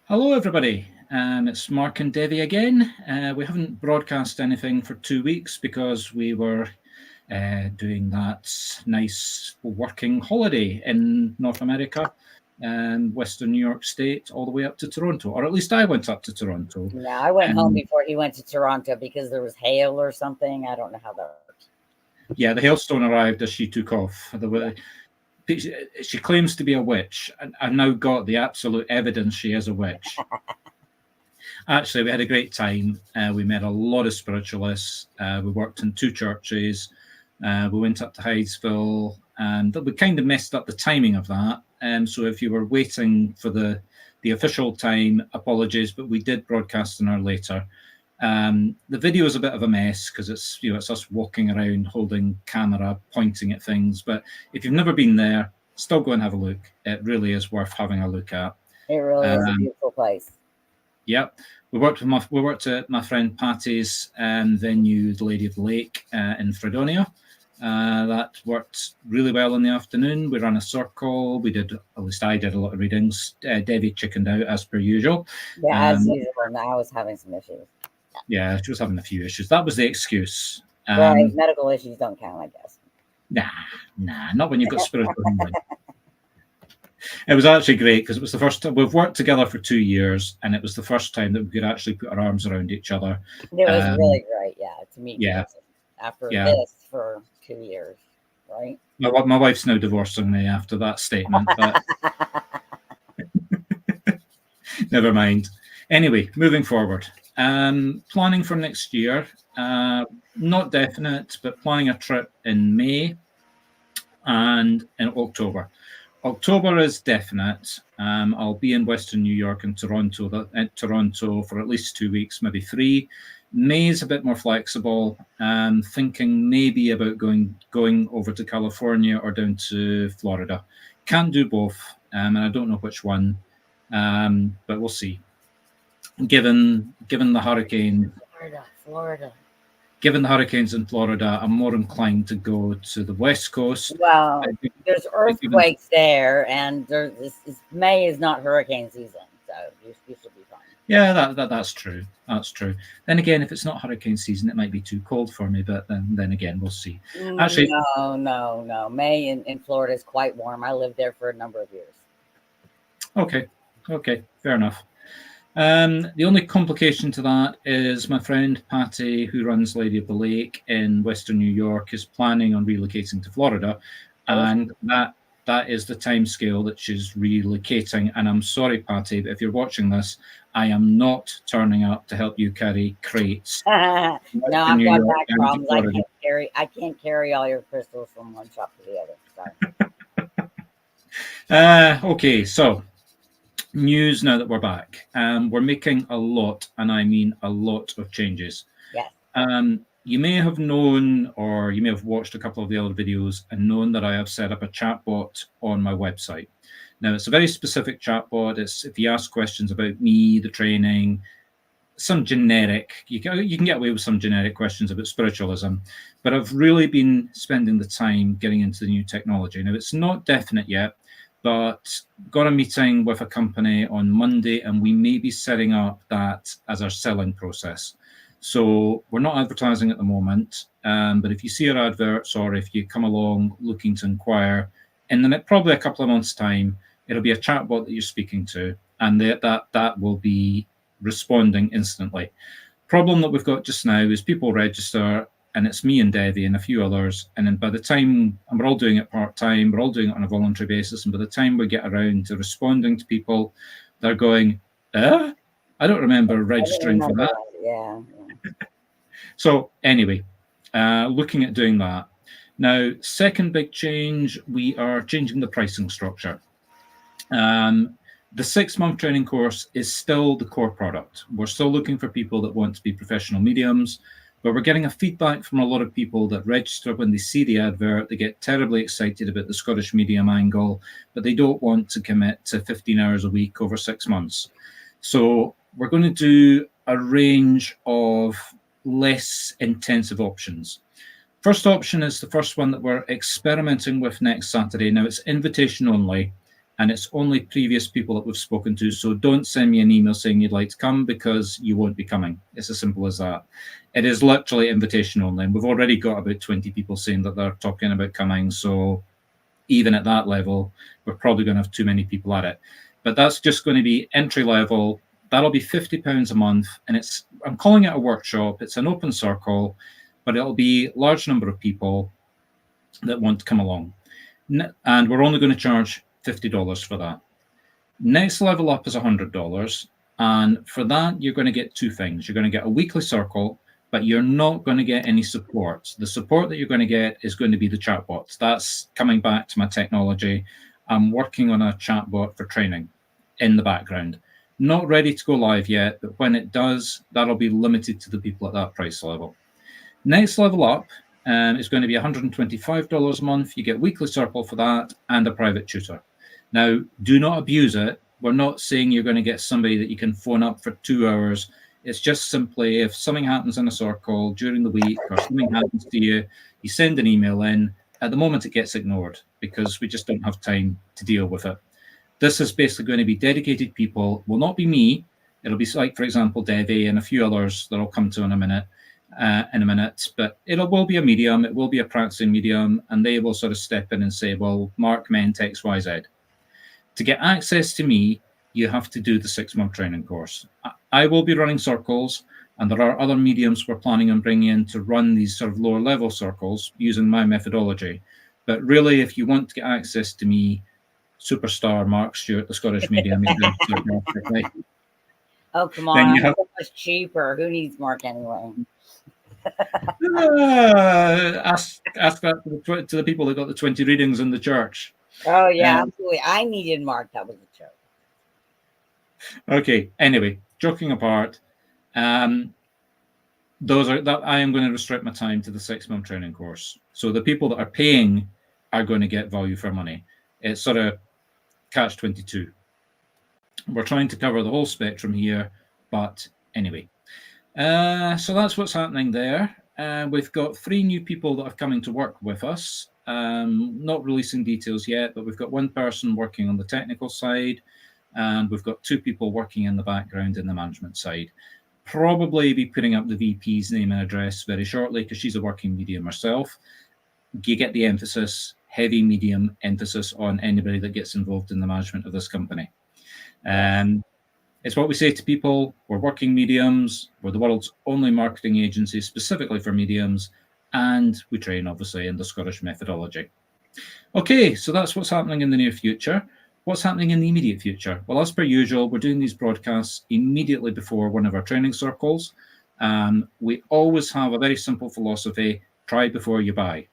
Hello, everybody. It's Marc and Devi again. We haven't broadcast anything for 2 weeks because we were doing that nice working holiday in North America and Western New York State, all the way up to Toronto, or at least I went up to Toronto. Yeah, I went home And before he went to Toronto because there was hail or something. I don't know how that worked. yeah, the hailstone arrived as she took off. Yeah. She claims to be a witch, and I've now got the absolute evidence she is a witch. Actually, we had a great time. We met a lot of spiritualists. We worked in two churches. We went up to Hydesville, and we kind of messed up the timing of that. So if you were waiting for the official time, apologies, but we did broadcast an hour later. The video is a bit of a mess because it's us walking around holding camera, pointing at things. But if you've never been there, still go and have a look. It really is worth having a look at. It really is a beautiful place. Yep. We worked at my friend Patty's venue, the Lady of the Lake, in Fredonia. That worked really well in the afternoon. We ran a circle. At least I did a lot of readings. Devi chickened out as per usual. Yeah, as usual. And I was having some issues. Yeah, she was having a few issues. That was the excuse. Right, medical issues don't count, I guess. Nah, not when you've got spiritual healing. It was actually great because it was the first time we've worked together for 2 years, and it was the first time that we could actually put our arms around each other. It was really great, yeah, to meet you after this for 2 years, right? My wife's now divorcing me after that statement, but never mind. Anyway, moving forward. Planning for next year, not definite, but planning a trip in May and in October. October is definite. I'll be in Western New York and Toronto for at least 2 weeks, maybe 3. May is a bit more flexible. Thinking maybe about going over to California or down to Florida. Can't do both, and I don't know which one, but we'll see. Given the hurricane, Florida. Given the hurricanes in Florida, I'm more inclined to go to the West Coast. Well, there's earthquakes there, and May is not hurricane season, so you should be fine. Yeah, that's true. That's true. Then again, if it's not hurricane season, it might be too cold for me. But then again, we'll see. Actually, no. May in Florida is quite warm. I lived there for a number of years. Okay, fair enough. The only complication to that is my friend Patty, who runs Lady of the Lake in Western New York, is planning on relocating to Florida, and that is the time scale that she's relocating. And I'm sorry, Patty, but if you're watching this, I am not turning up to help you carry crates. No, I've got back problems. I can't carry all your crystals from one shop to the other. Okay, so news now that we're back. We're making a lot, and I mean a lot, of changes. Yes. You may have known, or you may have watched a couple of the other videos and known that I have set up a chatbot on my website. Now, it's a very specific chatbot. It's if you ask questions about me, the training, some generic, you can get away with some generic questions about spiritualism, but I've really been spending the time getting into the new technology. Now, it's not definite yet, but got a meeting with a company on Monday, and we may be setting up that as our selling process. So we're not advertising at the moment, but if you see our adverts or if you come along looking to inquire, in probably a couple of months' time, it'll be a chatbot that you're speaking to, and that will be responding instantly. Problem that we've got just now is people register, and it's me and Devi and a few others. And then by the time, and we're all doing it part-time, we're all doing it on a voluntary basis. And by the time we get around to responding to people, they're going, I don't remember registering for that. Yeah. So anyway, looking at doing that. Now, second big change, we are changing the pricing structure. The 6-month training course is still the core product. We're still looking for people that want to be professional mediums. But we're getting a feedback from a lot of people that register when they see the advert. They get terribly excited about the Scottish medium angle, but they don't want to commit to 15 hours a week over 6 months. So we're going to do a range of less intensive options. First option is the first one that we're experimenting with next Saturday. Now, it's invitation only. and it's only previous people that we've spoken to. So don't send me an email saying you'd like to come, because you won't be coming. It's as simple as that. It is literally invitation only, and we've already got about 20 people saying that they're talking about coming. So even at that level, we're probably going to have too many people at it. But that's just going to be entry level. That'll be £50 a month, and I'm calling it a workshop. It's an open circle, but it'll be a large number of people that want to come along. And we're only going to charge $50 for that. Next level up is $100. And for that, you're going to get two things. You're going to get a weekly circle, but you're not going to get any support. The support that you're going to get is going to be the chatbots. That's coming back to my technology. I'm working on a chatbot for training in the background. Not ready to go live yet, but when it does, that'll be limited to the people at that price level. Next level up is going to be $125 a month. You get weekly circle for that and a private tutor. Now, do not abuse it. We're not saying you're going to get somebody that you can phone up for 2 hours. It's just simply if something happens in a circle during the week or something happens to you, you send an email in. At the moment, it gets ignored because we just don't have time to deal with it. This is basically going to be dedicated people. Will not be me. It'll be like, for example, Devi and a few others that I'll come to in a minute. But it will be a medium. It will be a practicing medium, and they will sort of step in and say, well, Marc meant X, Y, Z. To get access to me, you have to do the 6-month training course. I will be running circles, and there are other mediums we're planning on bringing in to run these sort of lower level circles using my methodology. But really, if you want to get access to me, superstar Marc Stewart, the Scottish medium, oh, come on. So much cheaper. Who needs Marc anyway? Ask that to the people that got the 20 readings in the church. Oh, yeah, absolutely. I needed Marc. That was a joke. Okay. Anyway, joking apart, I am going to restrict my time to the 6-month training course. So the people that are paying are going to get value for money. It's sort of catch-22. We're trying to cover the whole spectrum here, but anyway. So that's what's happening there. We've got 3 new people that are coming to work with us. Not releasing details yet, but we've got 1 person working on the technical side, and we've got 2 people working in the background in the management side. Probably be putting up the VP's name and address very shortly because she's a working medium herself. You get the emphasis, heavy medium emphasis on anybody that gets involved in the management of this company. It's what we say to people. We're working mediums. We're the world's only marketing agency specifically for mediums, and we train, obviously, in the Scottish methodology. Okay, so that's what's happening in the near future. What's happening in the immediate future? Well, as per usual, we're doing these broadcasts immediately before one of our training circles. We always have a very simple philosophy: try before you buy.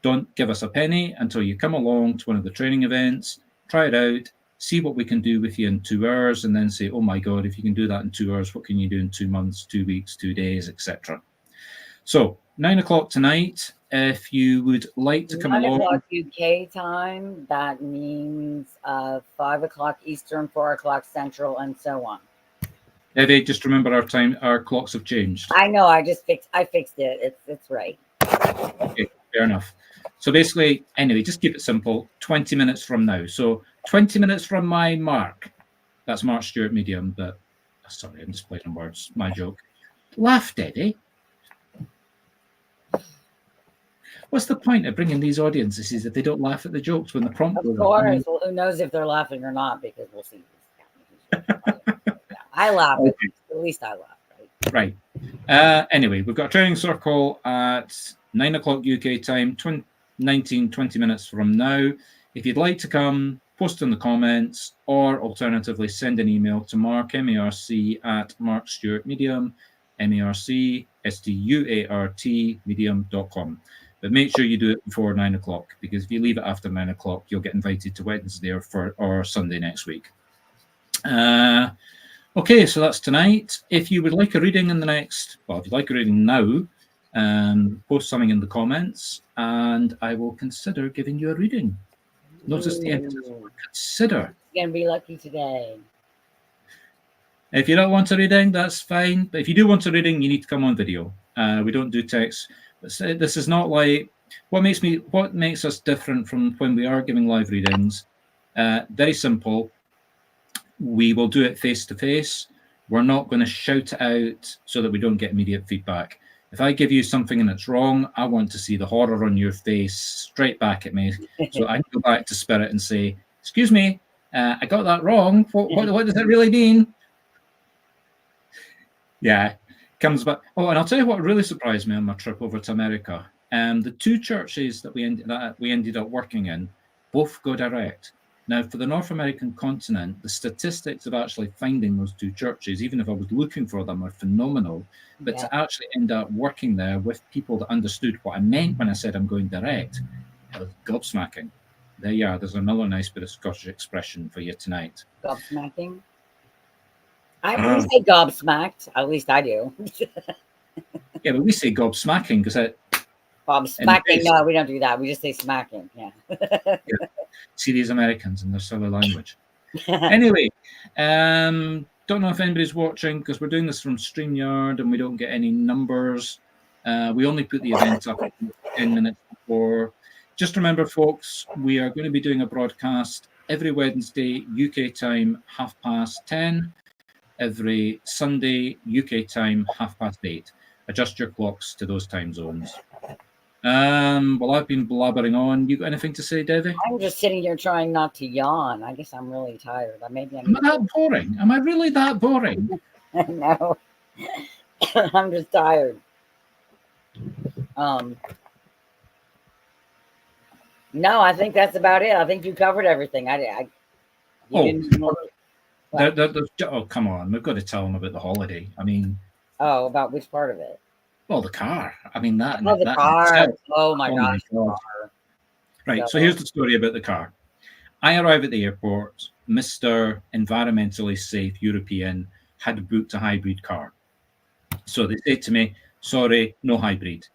Don't give us a penny until you come along to one of the training events, try it out, see what we can do with you in 2 hours, and then say, oh my God, if you can do that in 2 hours, what can you do in 2 months, 2 weeks, 2 days, etc. So 9 o'clock tonight, if you would like to come along. 9 o'clock UK time, that means 5 o'clock Eastern, 4 o'clock Central, and so on. Devi, just remember our clocks have changed. I know, I fixed it. It's right. Okay, fair enough. So basically, anyway, just keep it simple. 20 minutes from now. So 20 minutes from my Marc. That's Marc Stewart Medium, but sorry, I'm just playing on words. My joke. Laugh, Devi. What's the point of bringing these audiences if they don't laugh at the jokes when the prompt goes on? Of course. Well, who knows if they're laughing or not, because we'll see. I laugh. Okay. At least I laugh. Right. Anyway, we've got a training circle at 9 o'clock UK time, 20 minutes from now. If you'd like to come, post in the comments, or alternatively send an email to Marc, M-A-R-C, at Marc Stewart Medium, M-A-R-C, S-T-U-A-R-T, medium.com. But make sure you do it before 9 o'clock, because if you leave it after 9 o'clock, you'll get invited to Wednesday or Sunday next week. Okay, so that's tonight. If you would like a reading if you'd like a reading now, post something in the comments, and I will consider giving you a reading. Notice the emphasis on consider. You're going to be lucky today. If you don't want a reading, that's fine. But if you do want a reading, you need to come on video. We don't do text. This is not like what makes us different from when we are giving live readings Very simple. We will do it face to face. We're not going to shout it out so that we don't get immediate feedback. If I give you something and it's wrong, I want to see the horror on your face straight back at me. So I can go back to Spirit and say, excuse me, I got that wrong. What does it really mean? Yeah, comes back. Oh, and I'll tell you what really surprised me on my trip over to America. The two churches that we ended up working in both go direct. Now, for the North American continent, the statistics of actually finding those two churches, even if I was looking for them, are phenomenal. But to actually end up working there with people that understood what I meant when I said I'm going direct, it was gobsmacking. There you are. There's another nice bit of Scottish expression for you tonight. Gobsmacking? We say gobsmacked. At least I do. Yeah, but we say gobsmacking because it. Gobsmacking? No, we don't do that. We just say smacking. Yeah. Yeah. See these Americans and their silly language. Anyway, don't know if anybody's watching because we're doing this from StreamYard and we don't get any numbers. We only put the event up 10 minutes before. Just remember, folks, we are going to be doing a broadcast every Wednesday, UK time, 10:30. Every Sunday, UK time, 8:30. Adjust your clocks to those time zones. Well, I've been blabbering on. You got anything to say, Devi? I'm just sitting here trying not to yawn. I guess I'm really tired. Am I that boring? Am I really that boring? No. I'm just tired. No, I think that's about it. I think you covered everything. Oh, come on. We've got to tell them about the holiday. I mean... Oh, about which part of it? Well, the car. I mean, that. Oh, the car. Oh, my gosh. Right. So here's the story about the car. I arrive at the airport. Mr. Environmentally Safe European had booked a hybrid car. So they said to me, sorry, no hybrid.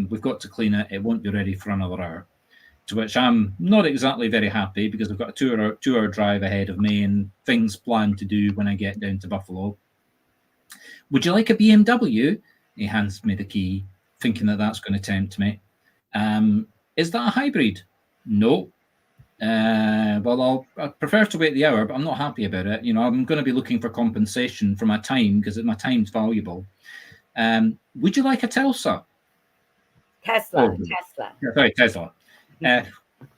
We've got to clean it. It won't be ready for another hour. To which I'm not exactly very happy because I've got a two-hour drive ahead of me and things planned to do when I get down to Buffalo. Would you like a BMW? He hands me the key, thinking that that's going to tempt me. Is that a hybrid? No. Well, I prefer to wait the hour, but I'm not happy about it. You know, I'm going to be looking for compensation for my time because my time's valuable. Would you like a Tesla? Tesla. Yeah, sorry, Tesla.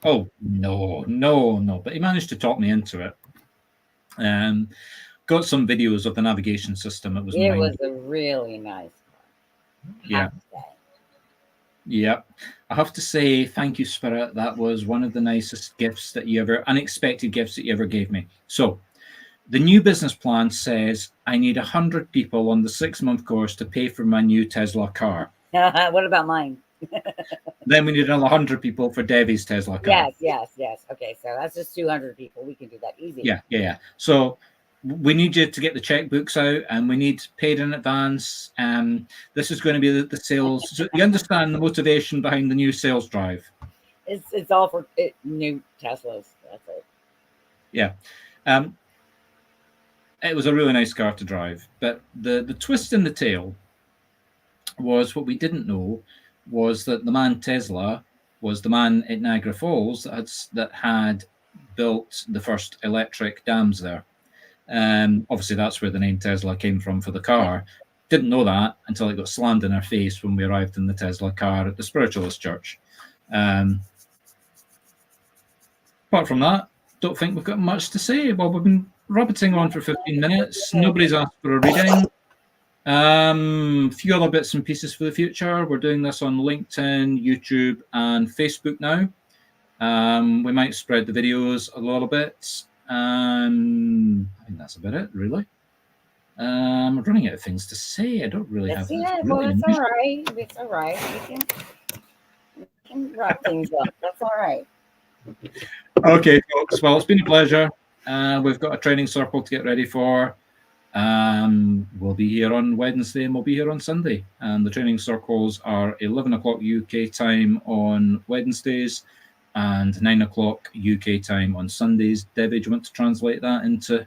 Oh, no. But he managed to talk me into it. Got some videos of the navigation system. It was a really nice car. Yeah. I have to say, thank you, Spirit. That was one of the nicest gifts unexpected gifts that you ever gave me. So the new business plan says I need 100 people on the 6-month course to pay for my new Tesla car. What about mine? Then we need another 100 people for Devi's Tesla car. Yes. Okay, so that's just 200 people. We can do that easy. Yeah. So we need you to get the checkbooks out and we need paid in advance. This is going to be the sales. So you understand the motivation behind the new sales drive. It's all for new Teslas. That's it. Yeah. It was a really nice car to drive. But the twist in the tail was what we didn't know was that the man Tesla was the man at Niagara Falls that had built the first electric dams there. Obviously, that's where the name Tesla came from for the car. Didn't know that until it got slammed in our face when we arrived in the Tesla car at the Spiritualist Church. Apart from that, don't think we've got much to say. Well, we've been rabbiting on for 15 minutes. Nobody's asked for a reading. A few other bits and pieces for the future. We're doing this on LinkedIn, YouTube, and Facebook now. We might spread the videos a little bit. I think that's about it, really. I'm running out of things to say. I don't really have. Well, that's all right. It's all right. We can wrap things up. That's all right. Okay, folks. Well, it's been a pleasure. We've got a training circle to get ready for. We'll be here on Wednesday and we'll be here on Sunday. And the training circles are 11 o'clock UK time on Wednesdays and 9 o'clock UK time on Sundays. Devi, do you want to translate that into?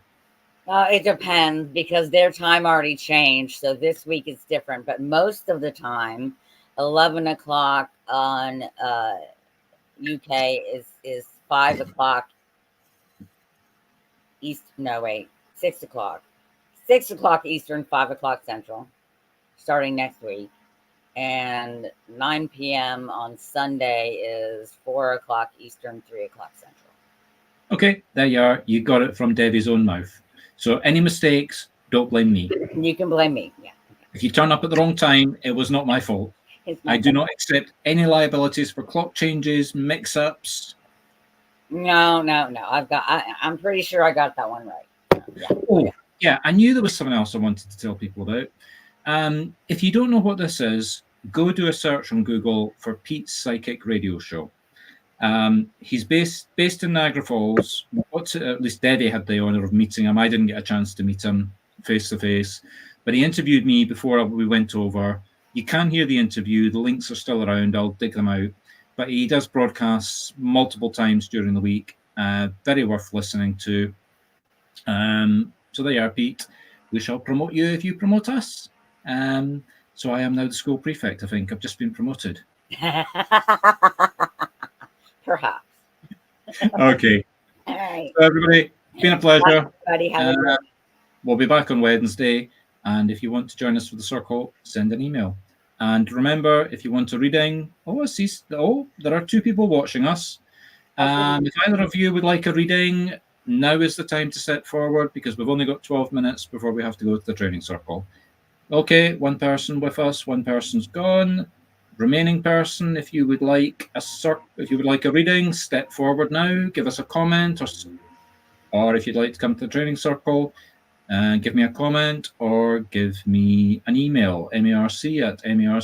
It depends because their time already changed. So this week is different, but most of the time, 11 o'clock on UK is 5 o'clock No, wait. 6 o'clock. 6 o'clock Eastern, 5 o'clock Central, starting next week. And 9 p.m. on Sunday is 4 o'clock Eastern, 3 o'clock Central. Okay, there you are. You got it from Devi's own mouth. So any mistakes, don't blame me. You can blame me. Yeah. If you turn up at the wrong time, it was not my fault. I do not accept any liabilities for clock changes, mix-ups. No. I'm pretty sure I got that one right. Yeah. Oh, yeah. I knew there was something else I wanted to tell people about. If you don't know what this is, go do a search on Google for Pete's Psychic Radio Show. He's based in Niagara Falls. At least Devi had the honor of meeting him. I didn't get a chance to meet him face to face, but he interviewed me before we went over. You can hear the interview. The links are still around. I'll dig them out. But he does broadcasts multiple times during the week. Very worth listening to. So there you are, Pete. We shall promote you if you promote us. So I am now the school prefect, I think. I've just been promoted. Perhaps. Okay. All right. So everybody, it's been a pleasure. Everybody, we'll be back on Wednesday. And if you want to join us for the circle, send an email. And remember, if you want a reading, I see. There are 2 people watching us. If either of you would like a reading, now is the time to step forward because we've only got 12 minutes before we have to go to the training circle. Okay, 1 person with us, 1 person's gone. Remaining person, if you would like a reading, step forward now. Give us a comment, or if you'd like to come to the training circle, give me a comment or give me an email, marc@marc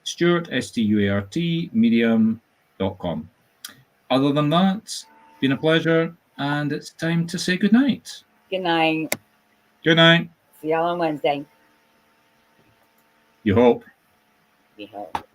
Stuart, STUART, medium.com. Other than that, it's been a pleasure, and it's time to say good night. Good night. Good night. See y'all on Wednesday. You hope. We hope.